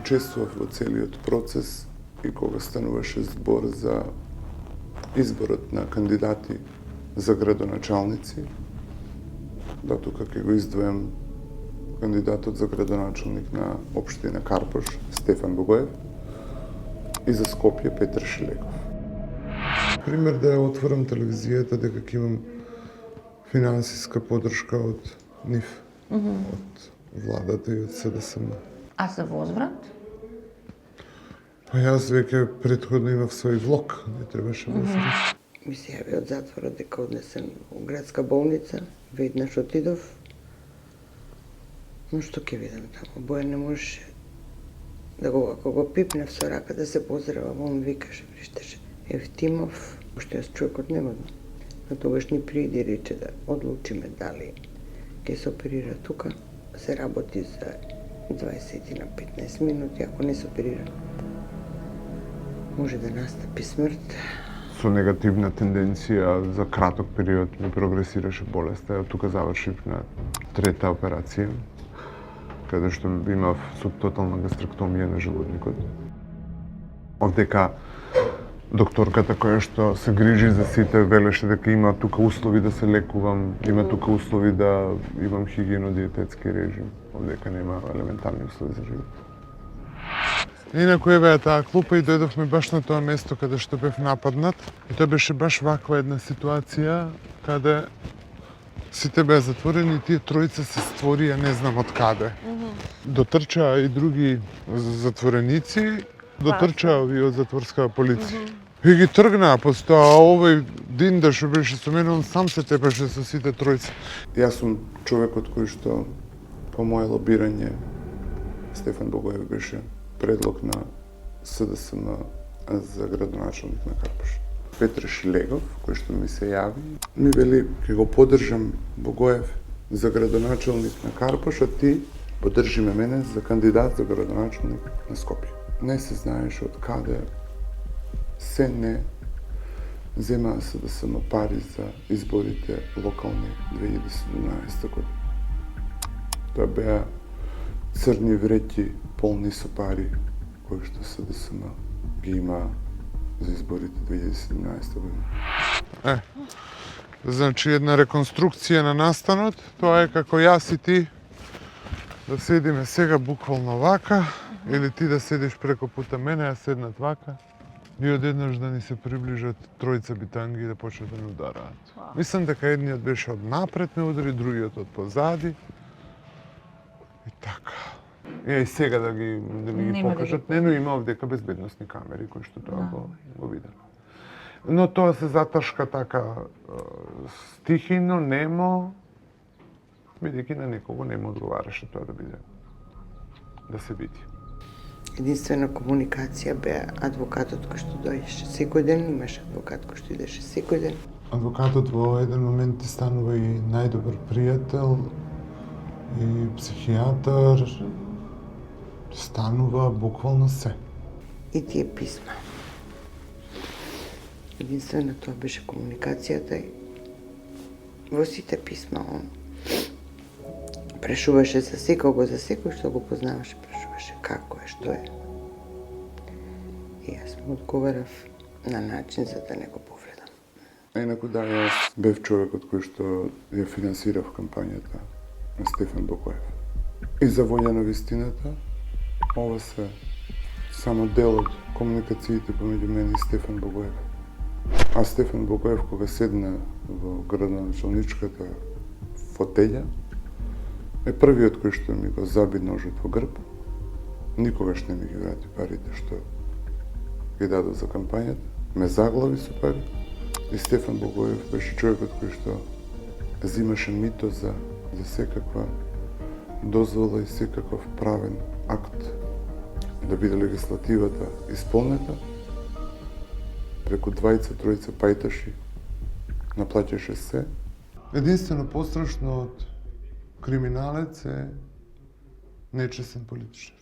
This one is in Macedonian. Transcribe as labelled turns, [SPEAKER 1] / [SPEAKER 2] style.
[SPEAKER 1] учествував во целиот процес и кога стануваше збор за изборот на кандидати за градоначалници, да тука ќе го издвојам кандидатот за градоначалник на општина Карпош, Стефан Богоев, и за Скопје Петар Шилегов. Пример да ја отворам телевизијата дека ќе имам финансиска подршка од нив, од владата и од СДСМ.
[SPEAKER 2] А за возврат?
[SPEAKER 1] Па јас веќе претходно имав свој влог, не требаше возврат.
[SPEAKER 3] Ми се јави од затворот дека однесен во градска болница, веднаш отидов. Но што ќе видам таму? Бојан не можеше да ако го пипнев со рака да се поздравам, он викаше, вриштеше. Евтимов, уште јас човекот не модам. Но тогаш ни приди рече да одлучиме дали ќе се оперира тука. Се работи за 20 на 15 минути, ако не се оперира, може да настапи смрт.
[SPEAKER 1] Со негативна тенденција за краток период ми прогресираше болеста. Тука завршив на трета операција, каде што имав субтотална гастректомија на желудникот. Одека докторката која што се грижи за сите велеше дека има тука услови да се лекувам, има тука услови да имам хигиено-диететски режим, одека нема елементарни услови за живот. Инаку еве таа клупа и дојдовме баш на тоа место каде што бев нападнат. И тоа беше баш ваква една ситуација каде сите беа затворени и тие тројца се створија не знам од каде. Дотрчаа и други затвореници, дотрчаа овие од затворска полиција. И ги тргнаа после тоа, овој Динда што беше со мене, он сам се тепеше со сите тројца. Јас сум човекот кој што по моје лобирање Стефан Богоев беше предлог на СДСМ за градоначалник на Карпош. Петар Шилегов, кој што ми се јави, ми вели ќе го поддржам Богоев за градоначалник на Карпош, а ти поддржи ме мене за кандидат за градоначалник на Скопје. Не се знаеше од каде се не земаа СДСМ пари за изборите локални 2017 година. Тоа беа црни вреќи полни со пари кои што СДСМ ги има за изборите 2017 година. Значи една реконструкција на настанот, тоа е како јас и ти да седиме сега буквално вака, или ти да седиш преку пута мене, а седнат вака, и одеднаш да ни се приближат тројца битанги и да почнат да ни удараат. Мислам дека едниот беше од напред ме удари, другиот од позади. И така. И сега да ми ги покажат, но има овдека безбедносни камери кои што тоа го видело. Но тоа се заташка така стихино, немо, бидејќи на некого не му одговараше тоа да се види.
[SPEAKER 3] Единствена комуникација беа адвокатот кој што дојдеше секој ден, имаше адвокат кој што идеше секој ден.
[SPEAKER 1] Адвокатот во еден момент ти станува и најдобар пријател, и психијатар, станува буквално се.
[SPEAKER 3] И тие писма. Единствено тоа беше комуникацијата и во сите писма он прешуваше за секој што го познаваше, прешуваше како е, што е. И јас му одговарав на начин за да не го повредам.
[SPEAKER 1] Инаку да, јас бев човекот кој што ја финансирав кампањата на Стефан Богоев. И за волја на вистината, ова се само дел од комуникациите помеѓу мене и Стефан Богоев. А Стефан Богоев кога седна во градоначалничката фотеља, е првиот кој што ми го заби ножот во грб. Никогаш не ми ги врати парите што ги дадов за кампањата. Ме заглави со пари. И Стефан Богоев беше човекот кој што взимаше мито за секаква дозвола и секаков правен акт да биде легислативата исполнета. Преку двајца-тројца пајташи наплаќаше се. Единствено пострашно од криминалец е нечесен политичар.